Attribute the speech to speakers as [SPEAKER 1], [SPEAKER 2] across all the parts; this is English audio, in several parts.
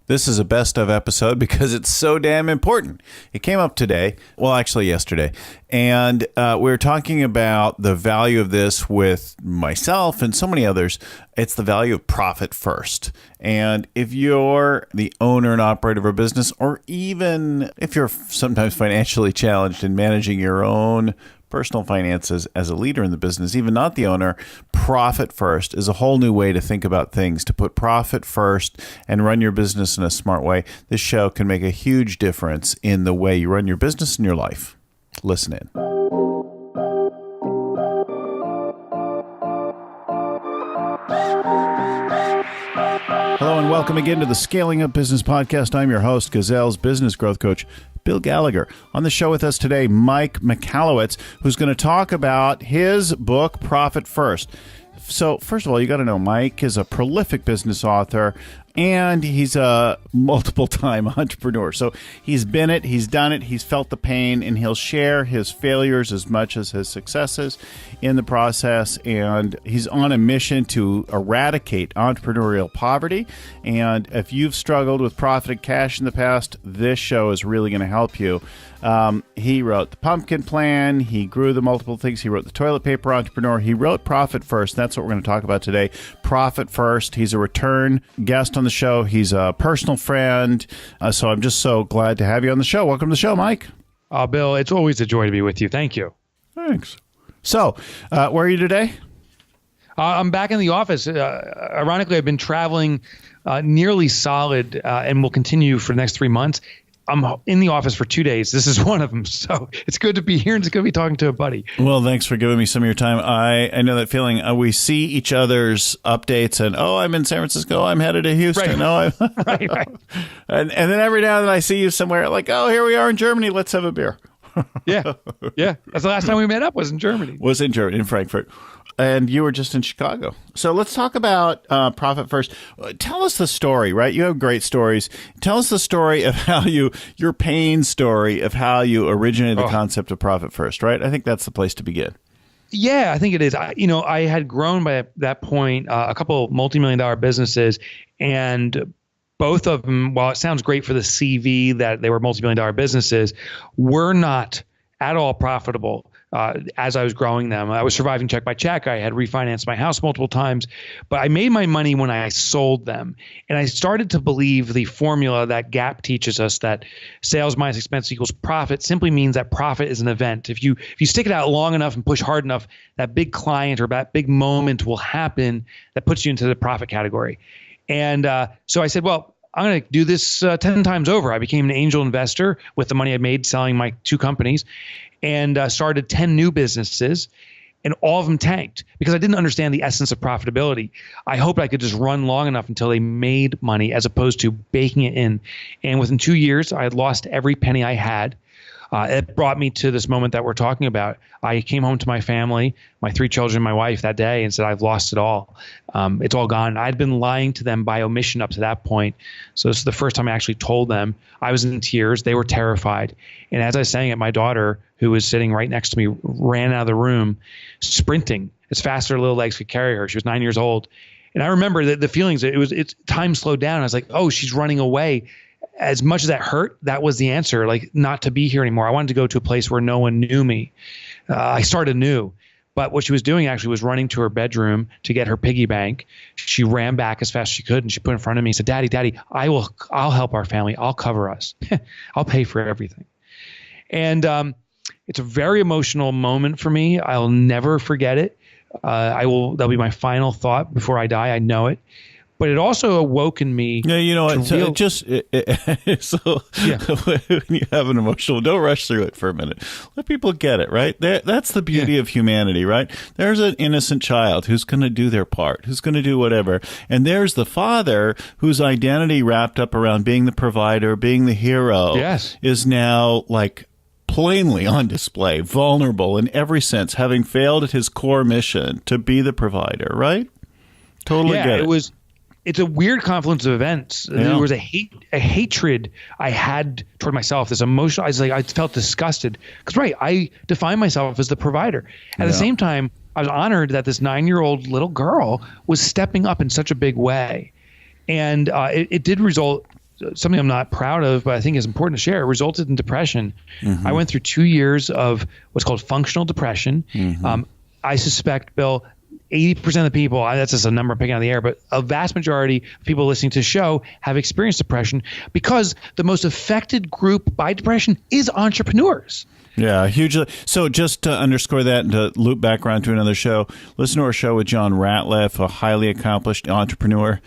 [SPEAKER 1] This is a best of episode because it's so damn important. It came up today, well, actually yesterday, and we were talking about the value of this with myself and so many others. It's the value of profit first. And if you're the owner and operator of a business, or even if you're sometimes financially challenged in managing your own personal finances as a leader in the business, even not the owner, profit first is a whole new way to think about things, to put profit first and run your business in a smart way. This show can make a huge difference in the way you run your business and your life. Listen in. Hello and welcome again to the Scaling Up Business Podcast. I'm your host, Gazelle's business growth coach, Bill Gallagher. On the show with us today, Mike Michalowicz, who's going to talk about his book, Profit First. So first of all, you got to know Mike is a prolific business author and he's a multiple-time entrepreneur. So he's been it, he's done it, he's felt the pain, and he'll share his failures as much as his successes in the process. And he's on a mission to eradicate entrepreneurial poverty. And if you've struggled with profiting cash in the past, this show is really going to help you. He wrote The Pumpkin Plan. He grew the multiple things. He wrote The Toilet Paper Entrepreneur. He wrote Profit First. That's what we're going to talk about today. Profit First. He's a return guest on the show. He's a personal friend. So I'm just so glad to have you on the show. Welcome to the show, Mike.
[SPEAKER 2] Bill, it's always a joy to be with you. Thank you.
[SPEAKER 1] Thanks. So, where are you today?
[SPEAKER 2] I'm back in the office. Ironically, I've been traveling nearly solid and will continue for the next 3 months. I'm in the office for 2 days. This is one of them. So it's good to be here and it's good to be talking to a buddy. Well,
[SPEAKER 1] thanks for giving me some of your time. I know that feeling. We see each other's updates and, oh, I'm in San Francisco. I'm headed to Houston.
[SPEAKER 2] Right.
[SPEAKER 1] Oh, I'm
[SPEAKER 2] right.
[SPEAKER 1] And then every now and then I see you somewhere like, oh, here we are in Germany. Let's have a beer.
[SPEAKER 2] Yeah. That's the last time we met up was in Germany.
[SPEAKER 1] In Frankfurt. And you were just in Chicago. So let's talk about Profit First. Tell us the story, right? You have great stories. Tell us the story of how your pain story of how you originated the concept of Profit First, right? I think that's the place to begin.
[SPEAKER 2] Yeah, I think it is. I had grown by that point a couple multi-million-dollar businesses, and both of them, while it sounds great for the CV that they were multi-million-dollar businesses, were not at all profitable. As I was growing them, I was surviving check by check. I had refinanced my house multiple times, but I made my money when I sold them. And I started to believe the formula that Gap teaches us, that sales minus expense equals profit, simply means that profit is an event. If you stick it out long enough and push hard enough, that big client or that big moment will happen that puts you into the profit category. And so I said, well, I'm going to do this 10 times over. I became an angel investor with the money I made selling my 2 companies, and started 10 new businesses, and all of them tanked because I didn't understand the essence of profitability. I hoped I could just run long enough until they made money as opposed to baking it in. And within 2 years, I had lost every penny I had. It brought me to this moment that we're talking about. I came home to my family, my 3 children, my wife that day, and said, I've lost it all. It's all gone. I'd been lying to them by omission up to that point. So this is the first time I actually told them. I was in tears. They were terrified. And as I was saying it, my daughter, who was sitting right next to me, ran out of the room, sprinting as fast as her little legs could carry her. She was 9 years old. And I remember the feelings. It's time slowed down. I was like, oh, she's running away. As much as that hurt, that was the answer, like not to be here anymore. I wanted to go to a place where no one knew me. I started new. But what she was doing actually was running to her bedroom to get her piggy bank. She ran back as fast as she could, and she put it in front of me and said, Daddy, I'll help our family. I'll cover us. I'll pay for everything. And it's a very emotional moment for me. I'll never forget it. That'll be my final thought before I die. I know it. But it also awoke in me.
[SPEAKER 1] Yeah, you know what? So when you have an emotional, don't rush through it for a minute. Let people get it, right? That's the beauty of humanity, right? There's an innocent child who's going to do their part, who's going to do whatever. And there's the father whose identity wrapped up around being the provider, being the hero, is now like plainly on display, vulnerable in every sense, having failed at his core mission to be the provider, right? Totally get it.
[SPEAKER 2] It's a weird confluence of events. Yeah. There was a hatred I had toward myself, this emotional, I felt disgusted. Because, I define myself as the provider. At the same time, I was honored that this 9-year-old little girl was stepping up in such a big way. And it did result something I'm not proud of, but I think is important to share. It resulted in depression. I went through 2 years of what's called functional depression. I suspect, Bill, 80% of the people, that's just a number I'm picking out of the air, but a vast majority of people listening to the show have experienced depression because the most affected group by depression is entrepreneurs.
[SPEAKER 1] Yeah, hugely. So just to underscore that and to loop back around to another show, listen to our show with John Ratliff, a highly accomplished entrepreneur,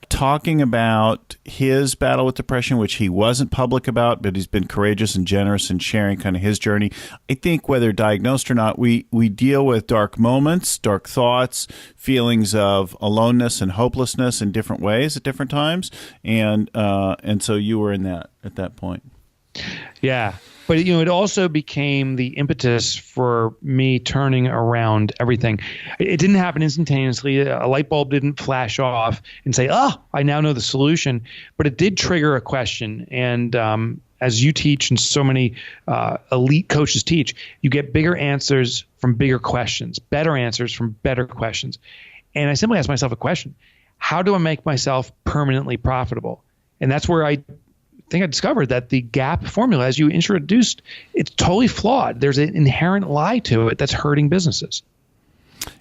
[SPEAKER 1] talking about his battle with depression, which he wasn't public about, but he's been courageous and generous in sharing kind of his journey. I think whether diagnosed or not, we deal with dark moments, dark thoughts, feelings of aloneness and hopelessness in different ways at different times. And so you were in that at that point.
[SPEAKER 2] Yeah. But, it also became the impetus for me turning around everything. It didn't happen instantaneously. A light bulb didn't flash off and say, I now know the solution. But it did trigger a question. And as you teach and so many elite coaches teach, you get bigger answers from bigger questions, better answers from better questions. And I simply asked myself a question: how do I make myself permanently profitable? And that's where I think I discovered that the GAP formula, as you introduced, it's totally flawed. There's an inherent lie to it that's hurting businesses.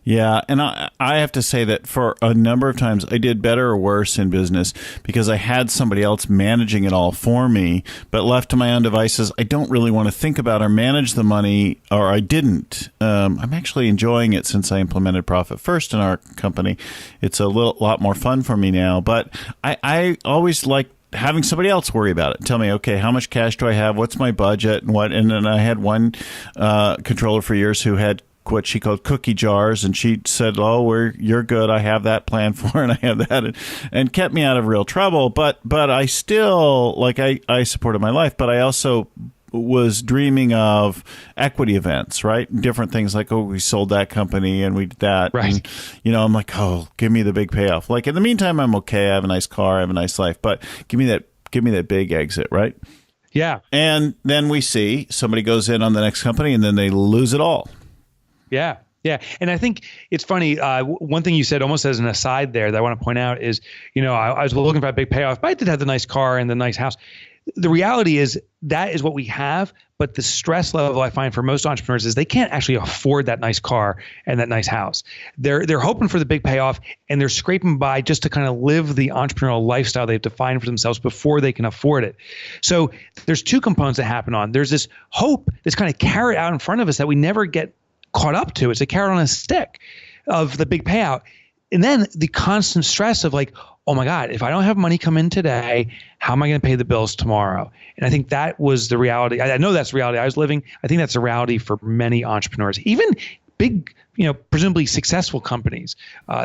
[SPEAKER 1] Yeah, and I have to say that for a number of times I did better or worse in business because I had somebody else managing it all for me, but left to my own devices, I don't really want to think about or manage the money, or I didn't. I'm actually enjoying it since I implemented Profit First in our company. It's a lot more fun for me now, but I always like having somebody else worry about it. Tell me, okay, how much cash do I have? What's my budget? And then I had one controller for years who had what she called cookie jars, and she said, you're good. I have that plan for, and I have that, and kept me out of real trouble. But I still, I supported my life, but I also was dreaming of equity events, right? Different things like, we sold that company and we did that.
[SPEAKER 2] Right.
[SPEAKER 1] And, I'm like, give me the big payoff. Like, in the meantime, I'm okay. I have a nice car. I have a nice life, but give me that big exit, right?
[SPEAKER 2] Yeah.
[SPEAKER 1] And then we see somebody goes in on the next company and then they lose it all.
[SPEAKER 2] Yeah. Yeah. And I think it's funny. One thing you said almost as an aside there that I want to point out is, I was looking for a big payoff, but I did have the nice car and the nice house. The reality is that is what we have, but the stress level I find for most entrepreneurs is they can't actually afford that nice car and that nice house. They're hoping for the big payoff, and they're scraping by just to kind of live the entrepreneurial lifestyle they've defined for themselves before they can afford it. So there's two components that happen on. There's this hope, this kind of carrot out in front of us that we never get caught up to. It's a carrot on a stick of the big payout. And then the constant stress of like, oh my God, if I don't have money come in today, how am I going to pay the bills tomorrow? And I think that was the reality. I know that's the reality I was living. I think that's the reality for many entrepreneurs, even big, presumably successful companies.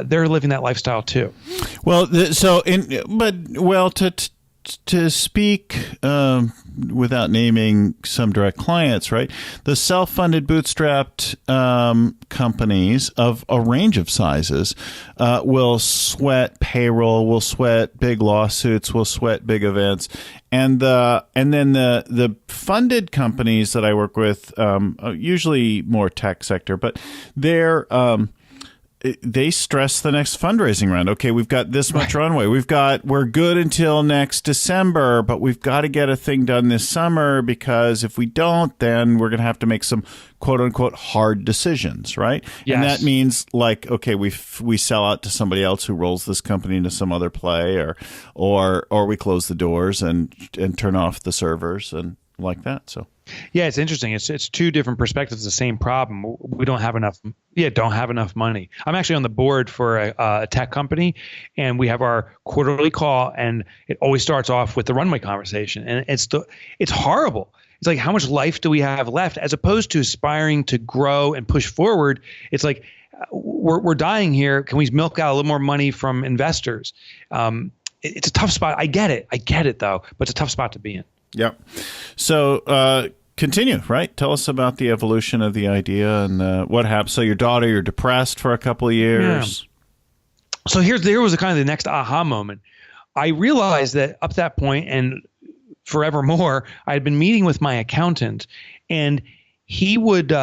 [SPEAKER 2] They're living that lifestyle too.
[SPEAKER 1] Well, to speak without naming some direct clients, right? The self-funded, bootstrapped companies of a range of sizes will sweat payroll, will sweat big lawsuits, will sweat big events, and then the funded companies that I work with, usually more tech sector, but they stress the next fundraising round. Okay, we've got this much runway. We're good until next December, but we've got to get a thing done this summer, because if we don't, then we're going to have to make some quote unquote hard decisions, right?
[SPEAKER 2] Yes.
[SPEAKER 1] And that means okay, we sell out to somebody else who rolls this company into some other play, or we close the doors and turn off the servers and like that. So
[SPEAKER 2] yeah, it's interesting. It's two different perspectives of the same problem. We don't have enough money. I'm actually on the board for a tech company, and we have our quarterly call, and it always starts off with the runway conversation, and it's horrible. It's like, how much life do we have left, as opposed to aspiring to grow and push forward? It's like, we're dying here. Can we milk out a little more money from investors? It's a tough spot. I get it though, but it's a tough spot to be in.
[SPEAKER 1] Yep. So continue, right? Tell us about the evolution of the idea and what happened. So you're depressed for a couple of years.
[SPEAKER 2] Yeah. So there was kind of the next aha moment. I realized that up to that point and forevermore, I had been meeting with my accountant, and he would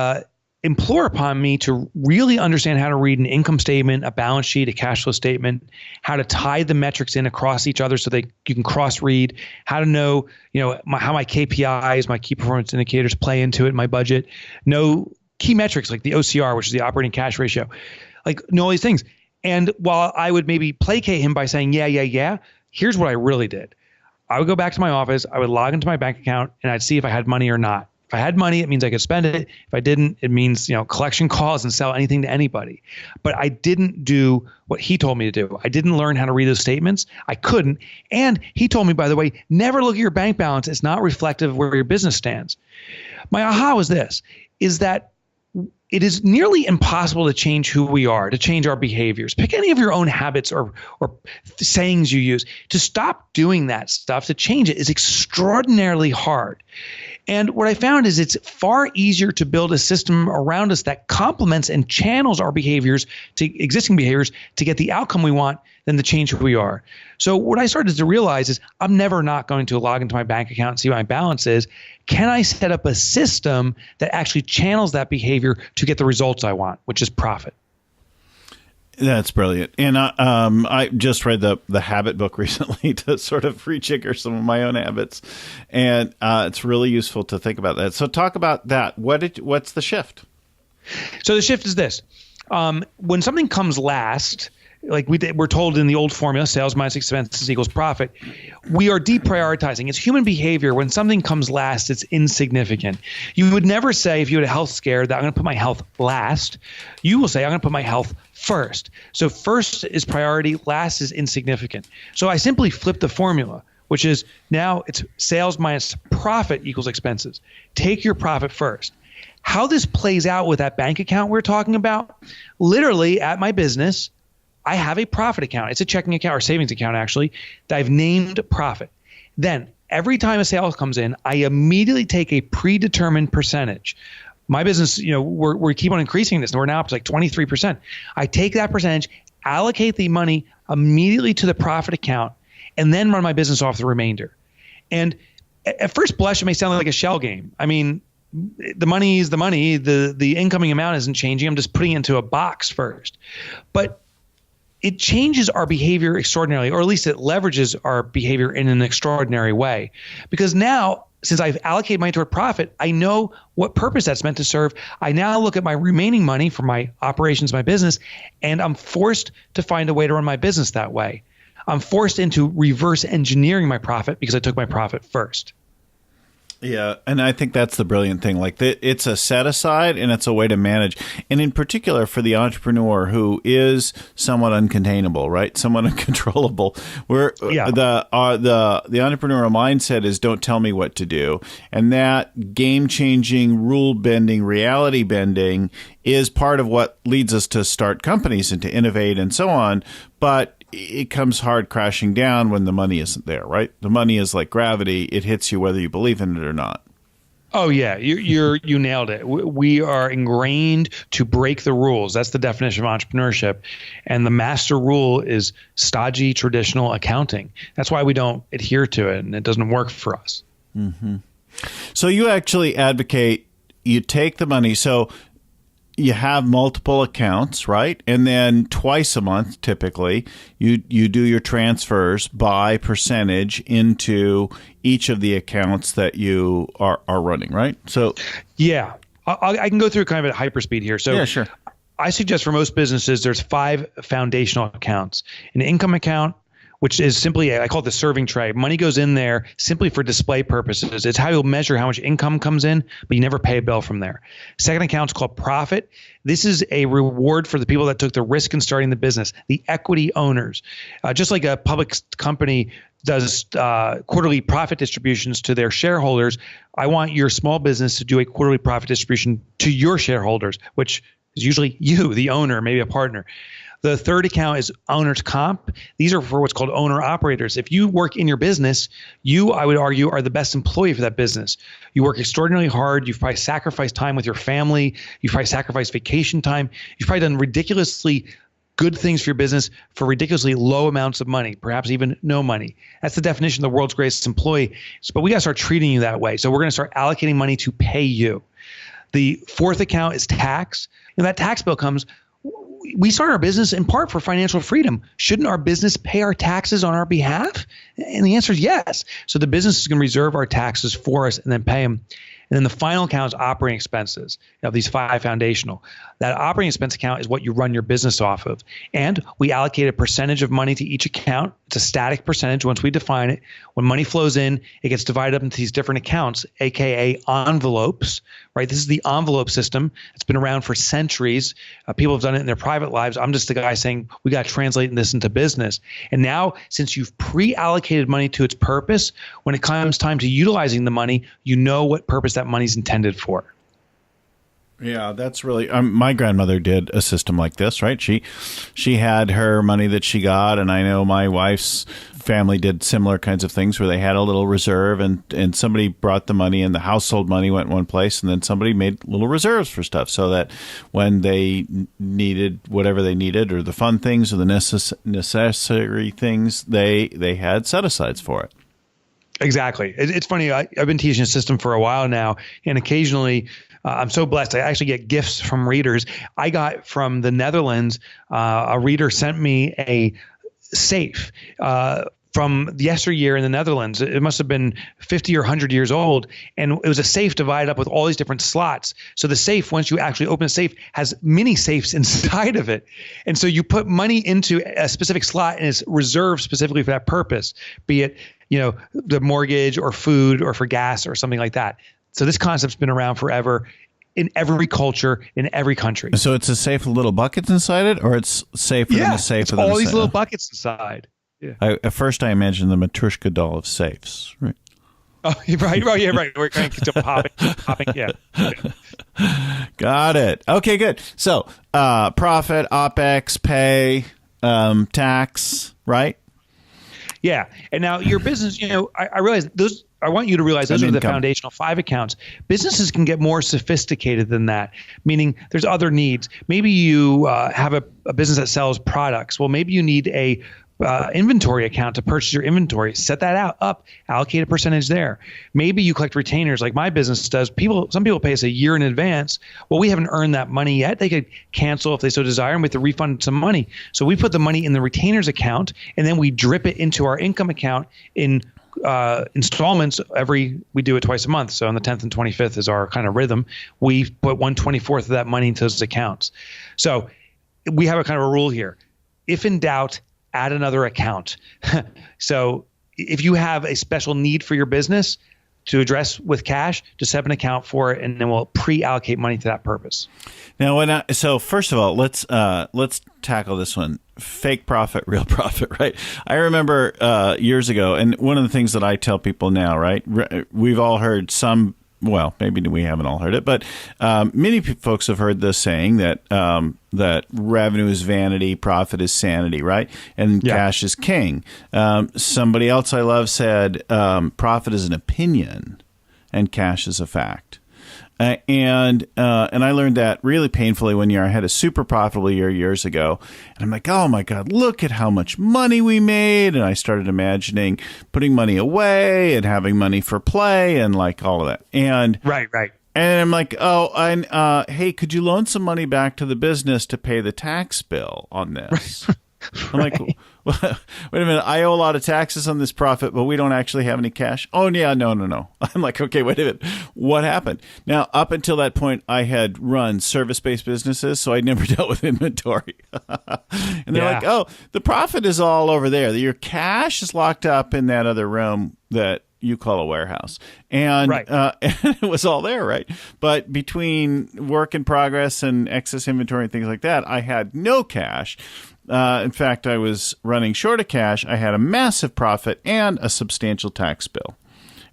[SPEAKER 2] implore upon me to really understand how to read an income statement, a balance sheet, a cash flow statement, how to tie the metrics in across each other so you can cross-read, how to know, how my KPIs, my key performance indicators play into it, my budget, know key metrics like the OCR, which is the operating cash ratio, like know all these things. And while I would maybe placate him by saying, yeah, here's what I really did. I would go back to my office, I would log into my bank account, and I'd see if I had money or not. If I had money, it means I could spend it. If I didn't, it means, collection calls and sell anything to anybody. But I didn't do what he told me to do. I didn't learn how to read those statements. I couldn't. And he told me, by the way, never look at your bank balance. It's not reflective of where your business stands. My aha was this, is that it is nearly impossible to change who we are, to change our behaviors. Pick any of your own habits or sayings you use. To stop doing that stuff, to change it, is extraordinarily hard. And what I found is it's far easier to build a system around us that complements and channels our behaviors to existing behaviors to get the outcome we want than to change who we are. So what I started to realize is I'm never not going to log into my bank account and see what my balance is. Can I set up a system that actually channels that behavior to get the results I want, which is profit?
[SPEAKER 1] That's brilliant. And I just read the habit book recently to sort of re-trigger some of my own habits. And it's really useful to think about that. So talk about that. What's the shift?
[SPEAKER 2] So the shift is this. When something comes last, like we're told in the old formula, sales minus expenses equals profit, we are deprioritizing. It's human behavior. When something comes last, it's insignificant. You would never say, if you had a health scare, that I'm going to put my health last. You will say, I'm going to put my health first. So first is priority, last is insignificant. So I simply flip the formula, which is now it's sales minus profit equals expenses. Take your profit first. How this plays out with that bank account we're talking about, literally at my business, I have a profit account. It's a checking account or savings account, actually, that I've named profit. Then every time a sale comes in, I immediately take a predetermined percentage. My business, we keep on increasing this, and we're now up to like 23%. I take that percentage, allocate the money immediately to the profit account, and then run my business off the remainder. And at first blush, it may sound like a shell game. I mean, the money is the money. The incoming amount isn't changing. I'm just putting it into a box first. But it changes our behavior extraordinarily, or at least it leverages our behavior in an extraordinary way. Because now, since I've allocated money toward profit, I know what purpose that's meant to serve. I now look at my remaining money for my operations, my business, and I'm forced to find a way to run my business that way. I'm forced into reverse engineering my profit because I took my profit first.
[SPEAKER 1] Yeah, and I think that's the brilliant thing. Like, it's a set aside and it's a way to manage. And in particular for the entrepreneur who is somewhat uncontainable, right? Somewhat uncontrollable. Where the entrepreneurial mindset is don't tell me what to do. And that game-changing, rule-bending, reality-bending is part of what leads us to start companies and to innovate and so on. But it comes hard crashing down when the money isn't there, right? The money is like gravity. It hits you whether you believe in it or not.
[SPEAKER 2] Oh, yeah. You nailed it. We are ingrained to break the rules. That's the definition of entrepreneurship. And the master rule is stodgy traditional accounting. That's why we don't adhere to it, and it doesn't work for us.
[SPEAKER 1] Mm-hmm. So you actually advocate, you take the money. So you have multiple accounts, right? And then twice a month, typically, you do your transfers by percentage into each of the accounts that you are running, right? So, yeah,
[SPEAKER 2] I can go through kind of at hyperspeed here. So,
[SPEAKER 1] yeah, sure.
[SPEAKER 2] I suggest for most businesses, there's 5 foundational accounts: an income account, which is simply, I call it the serving tray. Money goes in there simply for display purposes. It's how you'll measure how much income comes in, but you never pay a bill from there. Second account is called profit. This is a reward for the people that took the risk in starting the business, the equity owners. Just like a public company does quarterly profit distributions to their shareholders, I want your small business to do a quarterly profit distribution to your shareholders, which is usually you, the owner, maybe a partner. The third account is owner's comp. These are for what's called owner operators. If you work in your business, you, I would argue, are the best employee for that business. You work extraordinarily hard. You've probably sacrificed time with your family. You've probably sacrificed vacation time. You've probably done ridiculously good things for your business for ridiculously low amounts of money, perhaps even no money. That's the definition of the world's greatest employee. But we got to start treating you that way. So we're going to start allocating money to pay you. The fourth account is tax. And that tax bill comes. We start our business in part for financial freedom. Shouldn't our business pay our taxes on our behalf? And the answer is yes. So the business is going to reserve our taxes for us and then pay them. And then the final account is operating expenses. You have these 5 foundational. That operating expense account is what you run your business off of. And we allocate a percentage of money to each account. It's a static percentage once we define it. When money flows in, it gets divided up into these different accounts, AKA envelopes, right? This is the envelope system. It's been around for centuries. People have done it in their private lives. I'm just the guy saying we got to translate this into business. And now, since you've pre-allocated money to its purpose, when it comes time to utilizing the money, you know what purpose that money's intended for.
[SPEAKER 1] Yeah, that's really my grandmother did a system like this, right? She had her money that she got, and I know my wife's family did similar kinds of things where they had a little reserve, and somebody brought the money, and the household money went one place, and then somebody made little reserves for stuff so that when they needed whatever they needed, or the fun things or the necessary things, they had set-asides for it.
[SPEAKER 2] Exactly. It's funny. I've been teaching a system for a while now, and occasionally I'm so blessed. I actually get gifts from readers. I got from the Netherlands, a reader sent me a safe from yesteryear in the Netherlands. It must have been 50 or 100 years old. And it was a safe divided up with all these different slots. So the safe, once you actually open a safe, has mini safes inside of it. And so you put money into a specific slot and it's reserved specifically for that purpose, be it, the mortgage or food or for gas or something like that. So this concept's been around forever in every culture, in every country.
[SPEAKER 1] So it's a safe with little buckets inside it, or it's safer than a safe with
[SPEAKER 2] all these little buckets inside. Yeah.
[SPEAKER 1] At first, I imagined the Matryoshka doll of safes. Right.
[SPEAKER 2] Oh, right. Oh, yeah, right. We're going to keep popping. Yeah.
[SPEAKER 1] Got it. Okay, good. So profit, OPEX, pay, tax, right?
[SPEAKER 2] Yeah. And now your business, I realize those. I want you to realize those are the foundational 5 accounts. Businesses can get more sophisticated than that, meaning there's other needs. Maybe you have a business that sells products. Well, maybe you need a inventory account to purchase your inventory. Set that up, allocate a percentage there. Maybe you collect retainers like my business does. Some people pay us a year in advance. Well, we haven't earned that money yet. They could cancel if they so desire, and we have to refund some money. So we put the money in the retainers account, and then we drip it into our income account in installments. We do it twice a month. So on the 10th and 25th is our kind of rhythm. We put 1/24 of that money into those accounts. So we have a kind of a rule here. If in doubt, add another account. So if you have a special need for your business to address with cash, just have an account for it, and then we'll pre-allocate money to that purpose.
[SPEAKER 1] Now, so first of all, let's tackle this one. Fake profit, real profit, right? I remember years ago, and one of the things that I tell people now, right? We've all heard some. Well, maybe we haven't all heard it, but many folks have heard the saying that that revenue is vanity, profit is sanity, right? And cash is king. Somebody else I love said profit is an opinion and cash is a fact. And I learned that really painfully when I had a super profitable year years ago. And I'm like, oh my God, look at how much money we made. And I started imagining putting money away and having money for play and like all of that. And
[SPEAKER 2] right.
[SPEAKER 1] And I'm like, hey, could you loan some money back to the business to pay the tax bill on this? I'm like, wait a minute, I owe a lot of taxes on this profit, but we don't actually have any cash. Oh, yeah, no. I'm like, okay, wait a minute. What happened? Now, up until that point, I had run service-based businesses, so I never dealt with inventory. And they're like, oh, the profit is all over there. Your cash is locked up in that other room that you call a warehouse. And, and it was all there, right? But between work in progress and excess inventory and things like that, I had no cash. In fact, I was running short of cash. I had a massive profit and a substantial tax bill.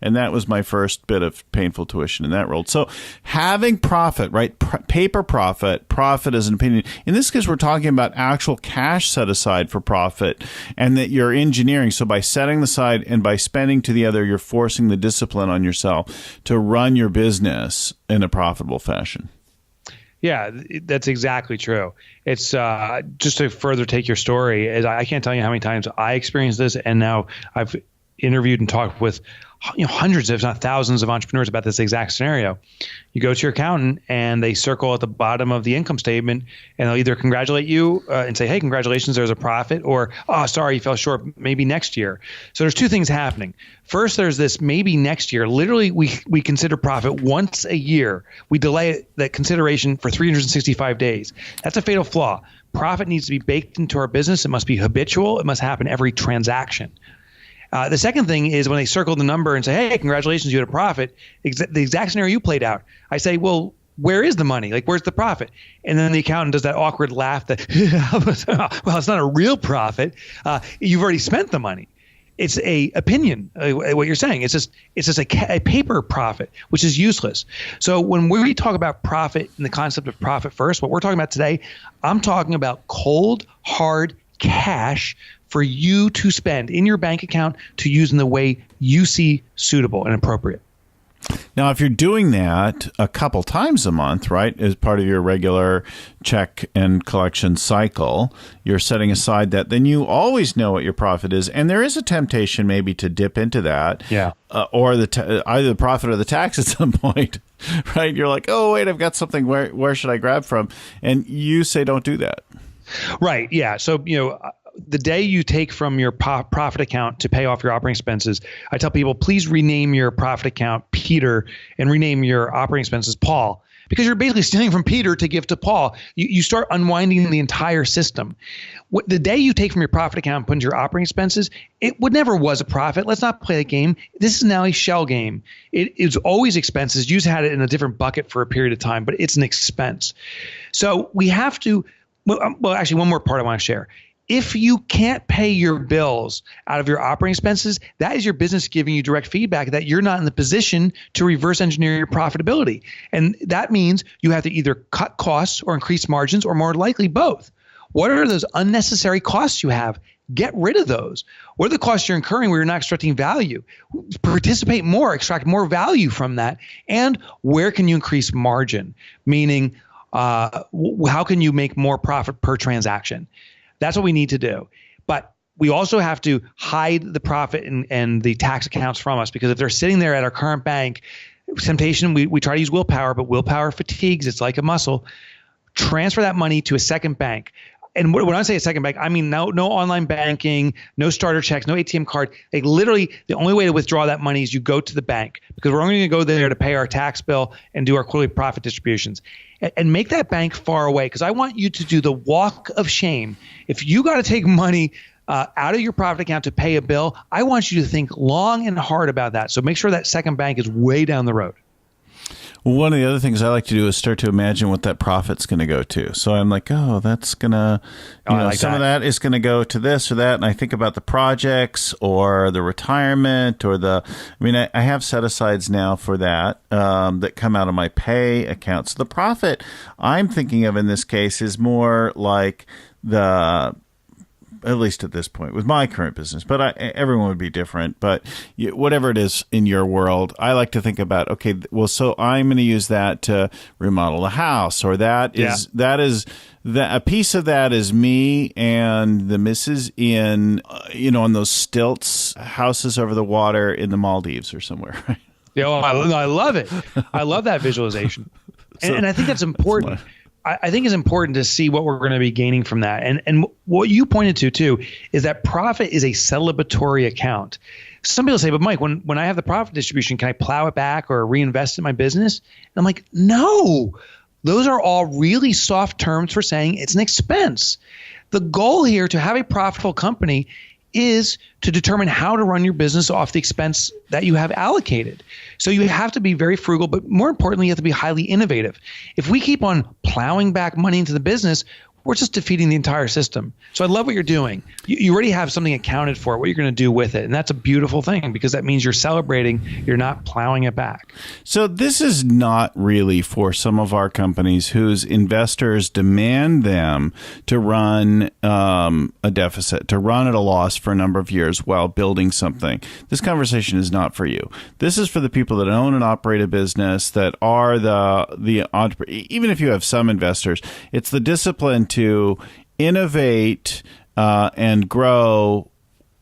[SPEAKER 1] And that was my first bit of painful tuition in that world. So having profit, right? Paper profit is an opinion. In this case, we're talking about actual cash set aside for profit and that you're engineering. So by setting aside and by spending to the other, you're forcing the discipline on yourself to run your business in a profitable fashion.
[SPEAKER 2] Yeah, that's exactly true. It's just to further take your story, I can't tell you how many times I experienced this, and now I've interviewed and talked with hundreds, if not thousands of entrepreneurs about this exact scenario. You go to your accountant and they circle at the bottom of the income statement and they'll either congratulate you and say, hey, congratulations, there's a profit, or, oh, sorry, you fell short, maybe next year. So there's two things happening. First, there's this maybe next year. Literally, we consider profit once a year. We delay that consideration for 365 days. That's a fatal flaw. Profit needs to be baked into our business. It must be habitual. It must happen every transaction. The second thing is when they circle the number and say, hey, congratulations, you had a profit, the exact scenario you played out. I say, well, where is the money? Like, where's the profit? And then the accountant does that awkward laugh that, well, it's not a real profit. You've already spent the money. It's a opinion, what you're saying. It's just a paper profit, which is useless. So when we talk about profit and the concept of profit first, what we're talking about today, I'm talking about cold, hard cash for you to spend in your bank account to use in the way you see suitable and appropriate.
[SPEAKER 1] Now, if you're doing that a couple times a month, right, as part of your regular check and collection cycle, you're setting aside that, then you always know what your profit is. And there is a temptation maybe to dip into that, or either the profit or the tax at some point, right? You're like, oh, wait, I've got something. Where should I grab from? And you say don't do that.
[SPEAKER 2] Right. Yeah. So, the day you take from your profit account to pay off your operating expenses, I tell people, please rename your profit account Peter and rename your operating expenses Paul, because you're basically stealing from Peter to give to Paul. You start unwinding the entire system. The day you take from your profit account and put into your operating expenses, it never was a profit. Let's not play the game. This is now a shell game. It's always expenses. You just had it in a different bucket for a period of time, but it's an expense. So we have to, well, actually, one more part I want to share. If you can't pay your bills out of your operating expenses, that is your business giving you direct feedback that you're not in the position to reverse engineer your profitability. And that means you have to either cut costs or increase margins, or more likely both. What are those unnecessary costs you have? Get rid of those. What are the costs you're incurring where you're not extracting value? Participate more, extract more value from that. And where can you increase margin? Meaning, how can you make more profit per transaction? That's what we need to do. But we also have to hide the profit and the tax accounts from us, because if they're sitting there at our current bank, temptation, we try to use willpower, but willpower fatigues. It's like a muscle. Transfer that money to a second bank. And when I say a second bank, I mean no online banking, no starter checks, no ATM card. Like literally, the only way to withdraw that money is you go to the bank, because we're only going to go there to pay our tax bill and do our quarterly profit distributions. And make that bank far away, because I want you to do the walk of shame. If you got to take money out of your profit account to pay a bill, I want you to think long and hard about that. So make sure that second bank is way down the road.
[SPEAKER 1] Well, one of the other things I like to do is start to imagine what that profit's going to go to. So I'm like, oh, that's going to, some of that is going to go to this or that. And I think about the projects or the retirement or I have set-asides now for that that come out of my pay account. So the profit I'm thinking of in this case is more like at least at this point with my current business, but everyone would be different. But whatever it is in your world, I like to think about, okay, well, so I'm going to use that to remodel a house, or a piece of that is me and the missus in, on those stilts houses over the water in the Maldives or somewhere. Right?
[SPEAKER 2] Yeah, I love it. I love that visualization. And I think that's important. I think it's important to see what we're going to be gaining from that. And what you pointed to, too, is that profit is a celebratory account. Some people say, but Mike, when I have the profit distribution, can I plow it back or reinvest in my business? And I'm like, no, those are all really soft terms for saying it's an expense. The goal here to have a profitable company is to determine how to run your business off the expense that you have allocated. So you have to be very frugal, but more importantly, you have to be highly innovative. If we keep on plowing back money into the business, we're just defeating the entire system. So I love what you're doing. You already have something accounted for, what you're going to do with it. And that's a beautiful thing, because that means you're celebrating, you're not plowing it back.
[SPEAKER 1] So this is not really for some of our companies whose investors demand them to run a deficit, to run at a loss for a number of years while building something. This conversation is not for you. This is for the people that own and operate a business, that are the entrepreneur. Even if you have some investors, it's the discipline to innovate and grow,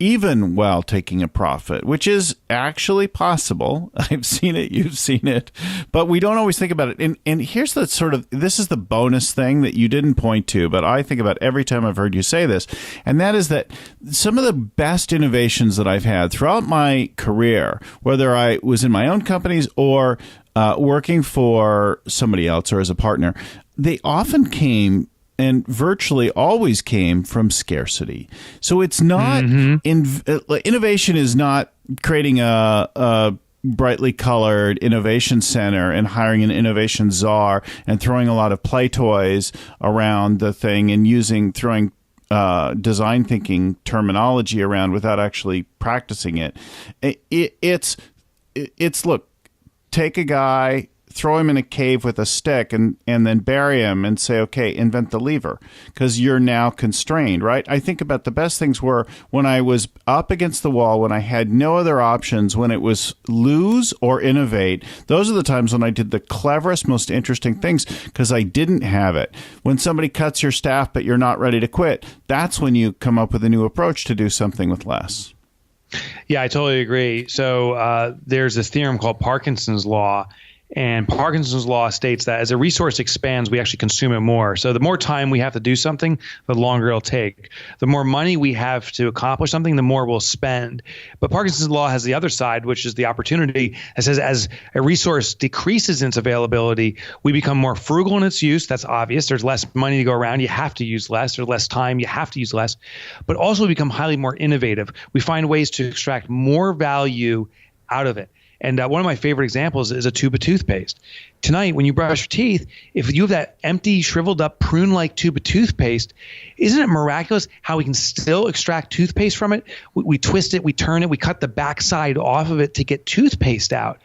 [SPEAKER 1] even while taking a profit, which is actually possible. I've seen it, you've seen it, but we don't always think about it. And here's the this is the bonus thing that you didn't point to, but I think about every time I've heard you say this, and that is that some of the best innovations that I've had throughout my career, whether I was in my own companies or working for somebody else or as a partner, they often came and virtually always came from scarcity. So it's not innovation is not creating a brightly colored innovation center and hiring an innovation czar and throwing a lot of play toys around the thing and throwing design thinking terminology around without actually practicing it. It's look, take a guy, throw him in a cave with a stick and then bury him and say, okay, invent the lever, because you're now constrained, right? I think about the best things were when I was up against the wall, when I had no other options, when it was lose or innovate. Those are the times when I did the cleverest, most interesting things because I didn't have it. When somebody cuts your staff but you're not ready to quit, that's when you come up with a new approach to do something with less.
[SPEAKER 2] Yeah, I totally agree. So there's this theorem called Parkinsons Law. And Parkinson's Law states that as a resource expands, we actually consume it more. So the more time we have to do something, the longer it'll take. The more money we have to accomplish something, the more we'll spend. But Parkinson's Law has the other side, which is the opportunity that says as a resource decreases in its availability, we become more frugal in its use. That's obvious. There's less money to go around. You have to use less. There's less time. You have to use less. But also we become highly more innovative. We find ways to extract more value out of it. And one of my favorite examples is a tube of toothpaste. Tonight, when you brush your teeth, if you have that empty, shriveled up, prune-like tube of toothpaste, isn't it miraculous how we can still extract toothpaste from it? We twist it, we turn it, we cut the backside off of it to get toothpaste out.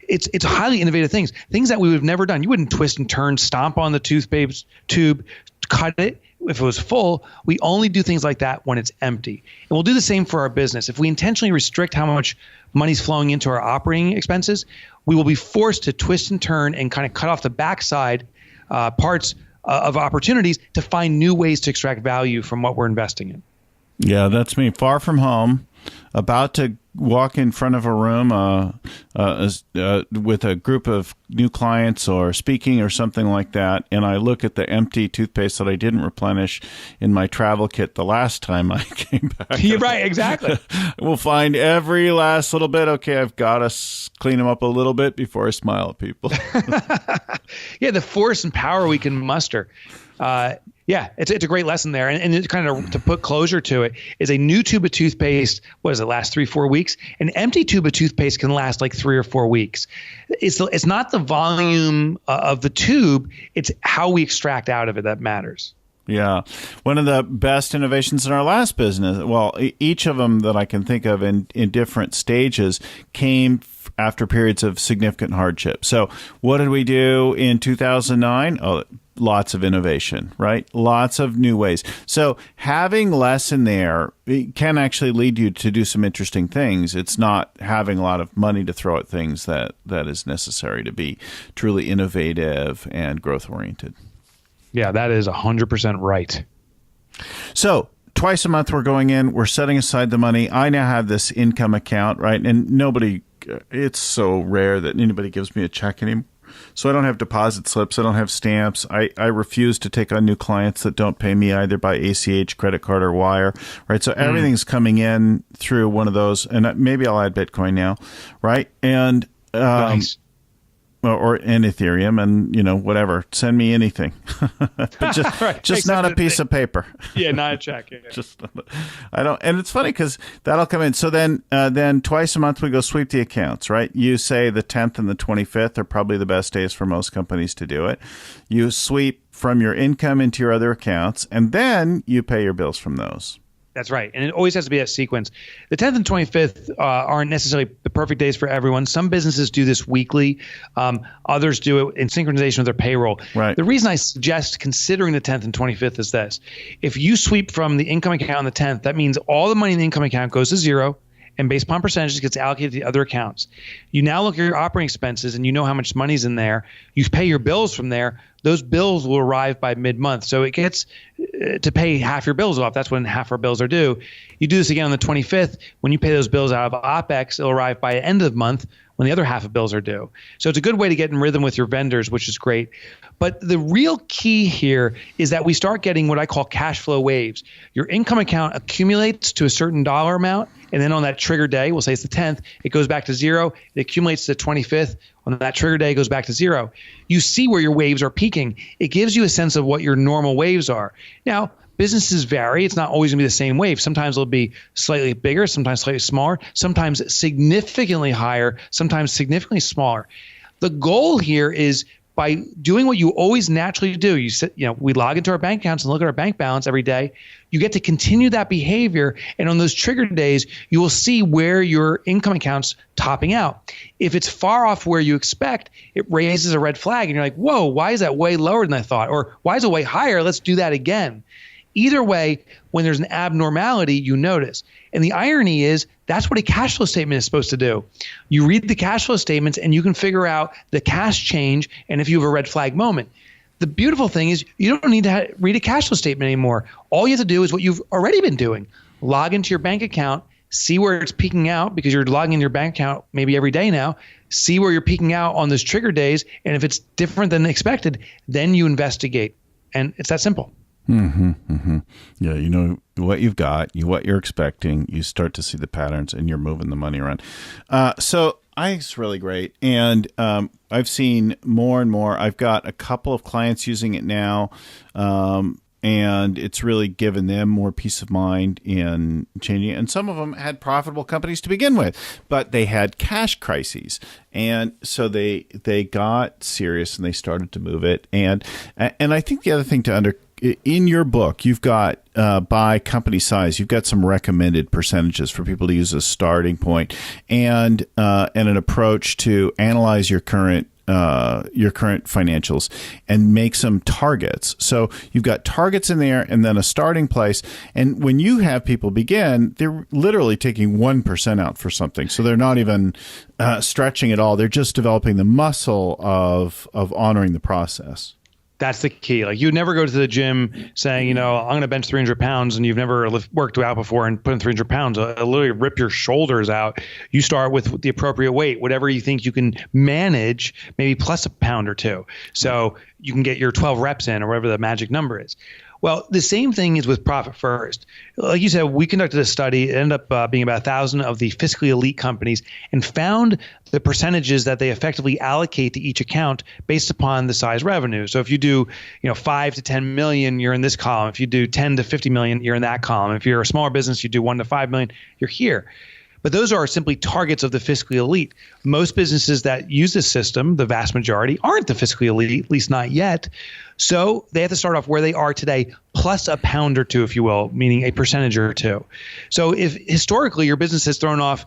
[SPEAKER 2] It's highly innovative things that we would have never done. You wouldn't twist and turn, stomp on the toothpaste tube, cut it. If it was full, we only do things like that when it's empty. And we'll do the same for our business. If we intentionally restrict how much money's flowing into our operating expenses, we will be forced to twist and turn and kind of cut off the backside parts of opportunities to find new ways to extract value from what we're investing in.
[SPEAKER 1] Yeah, that's me. Far from home, about to walk in front of a room with a group of new clients or speaking or something like that, and I look at the empty toothpaste that I didn't replenish in my travel kit the last time I came back.
[SPEAKER 2] You're right, exactly.
[SPEAKER 1] We'll find every last little bit. Okay, I've got to clean them up a little bit before I smile at people.
[SPEAKER 2] Yeah, the force and power we can muster. Yeah, it's a great lesson there. And it's kind of to put closure to it is a new tube of toothpaste, what does it last 3-4 weeks? An empty tube of toothpaste can last like 3 or 4 weeks. It's not the volume of the tube, it's how we extract out of it that matters.
[SPEAKER 1] Yeah. One of the best innovations in our last business, well, each of them that I can think of in different stages came after periods of significant hardship. So what did we do in 2009? Oh, lots of innovation, right? Lots of new ways. So having less in there can actually lead you to do some interesting things. It's not having a lot of money to throw at things that is necessary to be truly innovative and growth-oriented. Yeah,
[SPEAKER 2] that is 100% right.
[SPEAKER 1] So twice a month we're going in, we're setting aside the money. I now have this income account, right? And it's so rare that anybody gives me a check anymore. So I don't have deposit slips. I don't have stamps. I refuse to take on new clients that don't pay me either by ACH, credit card, or wire, right? So everything's coming in through one of those. And maybe I'll add Bitcoin now, right? And
[SPEAKER 2] nice.
[SPEAKER 1] And Ethereum and, whatever. Send me anything. But just,
[SPEAKER 2] right.
[SPEAKER 1] just not a piece of paper.
[SPEAKER 2] Yeah, not a check. Yeah.
[SPEAKER 1] I don't, and it's funny because that'll come in. So then twice a month we go sweep the accounts, right? You say the 10th and the 25th are probably the best days for most companies to do it. You sweep from your income into your other accounts, and then you pay your bills from those.
[SPEAKER 2] That's right. And it always has to be that sequence. The 10th and 25th aren't necessarily the perfect days for everyone. Some businesses do this weekly. Others do it in synchronization with their payroll.
[SPEAKER 1] Right.
[SPEAKER 2] The reason I suggest considering the 10th and 25th is this. If you sweep from the income account on the 10th, that means all the money in the income account goes to zero, and based upon percentages gets allocated to the other accounts. You now look at your operating expenses and you know how much money's in there. You pay your bills from there, those bills will arrive by mid-month. So it gets to pay half your bills off. That's when half our bills are due. You do this again on the 25th. When you pay those bills out of OpEx, it'll arrive by the end of the month when the other half of bills are due. So it's a good way to get in rhythm with your vendors, which is great. But the real key here is that we start getting what I call cash flow waves. Your income account accumulates to a certain dollar amount, and then on that trigger day, we'll say it's the 10th, it goes back to zero. It accumulates to the 25th. On that trigger day, it goes back to zero. You see where your waves are peaking. It gives you a sense of what your normal waves are. Now, businesses vary. It's not always going to be the same wave. Sometimes it'll be slightly bigger, sometimes slightly smaller, sometimes significantly higher, sometimes significantly smaller. The goal here is by doing what you always naturally do. We log into our bank accounts and look at our bank balance every day. You get to continue that behavior. And on those trigger days, you will see where your income account's topping out. If it's far off where you expect, it raises a red flag. And you're like, whoa, why is that way lower than I thought? Or why is it way higher? Let's do that again. Either way, when there's an abnormality, you notice. And the irony is that's what a cash flow statement is supposed to do. You read the cash flow statements and you can figure out the cash change and if you have a red flag moment. The beautiful thing is you don't need to read a cash flow statement anymore. All you have to do is what you've already been doing. Log into your bank account, see where it's peaking out because you're logging in your bank account maybe every day now. See where you're peaking out on those trigger days. And if it's different than expected, then you investigate. And it's that simple.
[SPEAKER 1] Mm-hmm, mm-hmm. Yeah, you know what you've got, what you're expecting, you start to see the patterns, and you're moving the money around. So I think it's really great, and I've seen more and more. I've got a couple of clients using it now, and it's really given them more peace of mind in changing it. And some of them had profitable companies to begin with, but they had cash crises, and so they got serious and they started to move it. And I think the other thing in your book, you've got by company size, you've got some recommended percentages for people to use as a starting point, and an approach to analyze your current financials and make some targets. So you've got targets in there and then a starting place. And when you have people begin, they're literally taking 1% out for something. So they're not even stretching at all. They're just developing the muscle of honoring the process.
[SPEAKER 2] That's the key. Like, you'd never go to the gym saying, I'm going to bench 300 pounds, and you've never worked out before and put in 300 pounds. It'll literally rip your shoulders out. You start with the appropriate weight, whatever you think you can manage, maybe plus a pound or two. So you can get your 12 reps in, or whatever the magic number is. Well, the same thing is with Profit First. Like you said, we conducted a study. It ended up being about 1,000 of the fiscally elite companies, and found the percentages that they effectively allocate to each account based upon the size revenue. So if you do, 5 to 10 million, you're in this column. If you do 10 to 50 million, you're in that column. If you're a smaller business, you do 1 to 5 million, you're here. But those are simply targets of the fiscally elite. Most businesses that use this system, the vast majority, aren't the fiscally elite, at least not yet. So they have to start off where they are today, plus a pound or two, if you will, meaning a percentage or two. So if historically your business has thrown off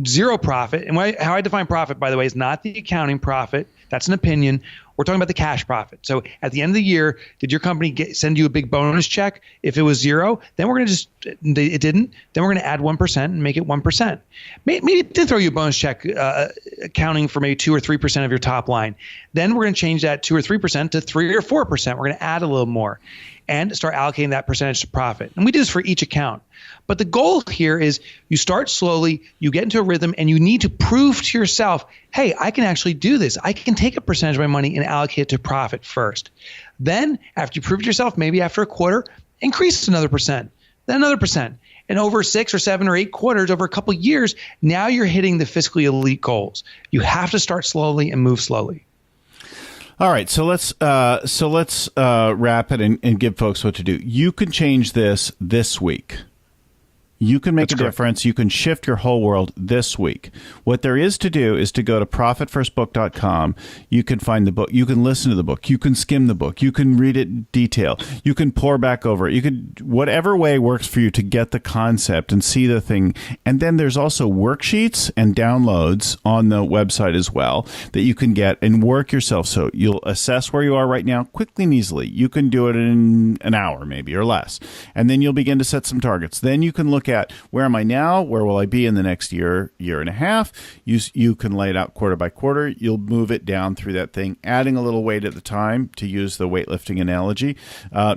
[SPEAKER 2] zero profit, and how I define profit, by the way, is not the accounting profit. That's an opinion. We're talking about the cash profit. So at the end of the year, did your company send you a big bonus check? If it was zero, then we're going to it didn't, then we're going to add 1% and make it 1%. Maybe it did throw you a bonus check accounting for maybe 2 or 3% of your top line. Then we're going to change that 2 or 3% to 3 or 4%. We're going to add a little more and start allocating that percentage to profit. And we do this for each account. But the goal here is you start slowly, you get into a rhythm, and you need to prove to yourself, hey, I can actually do this. I can take a percentage of my money and allocate it to profit first. Then after you prove to yourself, maybe after a quarter, increase another percent, then another percent. And over 6 or 7 or 8 quarters, over a couple of years, now you're hitting the fiscally elite goals. You have to start slowly and move slowly.
[SPEAKER 1] All right, so let's wrap it and give folks what to do. You can change this week. You can make a difference. You can shift your whole world this week. What there is to do is to go to profitfirstbook.com. You can find the book. You can listen to the book. You can skim the book. You can read it in detail. You can pour back over it. You can, whatever way works for you to get the concept and see the thing. And then there's also worksheets and downloads on the website as well that you can get and work yourself. So you'll assess where you are right now quickly and easily. You can do it in an hour maybe or less. And then you'll begin to set some targets. Then you can look look at where am I now? Where will I be in the next year, year and a half? You can lay it out quarter by quarter. You'll move it down through that thing, adding a little weight at the time, to use the weightlifting analogy.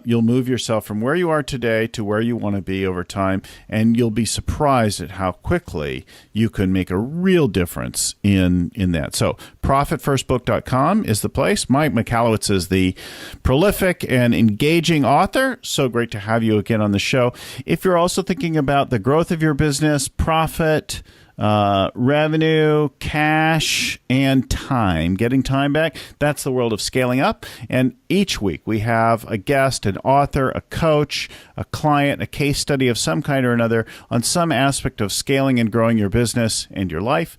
[SPEAKER 1] You'll move yourself from where you are today to where you want to be over time, and you'll be surprised at how quickly you can make a real difference in that. So profitfirstbook.com is the place. Mike Michalowicz is the prolific and engaging author. So great to have you again on the show. If you're also thinking about the growth of your business, profit, revenue, cash, and time, getting time back, that's the world of scaling up. And each week we have a guest, an author, a coach, a client, a case study of some kind or another on some aspect of scaling and growing your business and your life.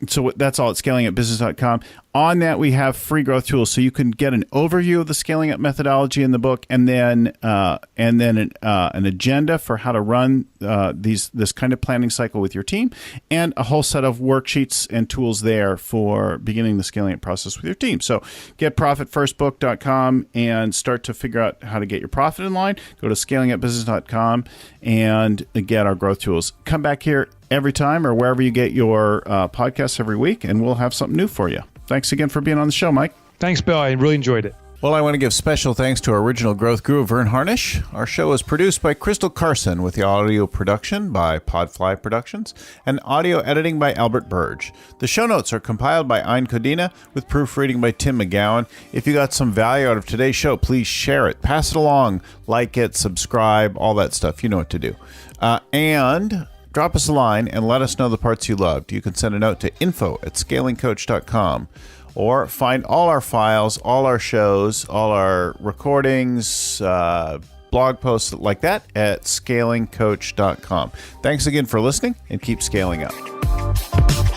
[SPEAKER 1] So that's all at scalingup.business.com. On that, we have free growth tools, so you can get an overview of the scaling up methodology in the book, and then an agenda for how to run this kind of planning cycle with your team, and a whole set of worksheets and tools there for beginning the scaling up process with your team. So get profitfirstbook.com and start to figure out how to get your profit in line. Go to scalingup.business.com and get our growth tools. Come back here every time or wherever you get your podcasts every week, and we'll have something new for you. Thanks again for being on the show, Mike.
[SPEAKER 2] Thanks, Bill. I really enjoyed it.
[SPEAKER 1] Well, I want to give special thanks to our original growth guru, Vern Harnish. Our show is produced by Crystal Carson, with the audio production by Podfly Productions and audio editing by Albert Burge. The show notes are compiled by Ein Codina, with proofreading by Tim McGowan. If you got some value out of today's show, please share it, pass it along, like it, subscribe, all that stuff. You know what to do. And drop us a line and let us know the parts you loved. You can send a note to info@scalingcoach.com, or find all our files, all our shows, all our recordings, blog posts like that at scalingcoach.com. Thanks again for listening, and keep scaling up.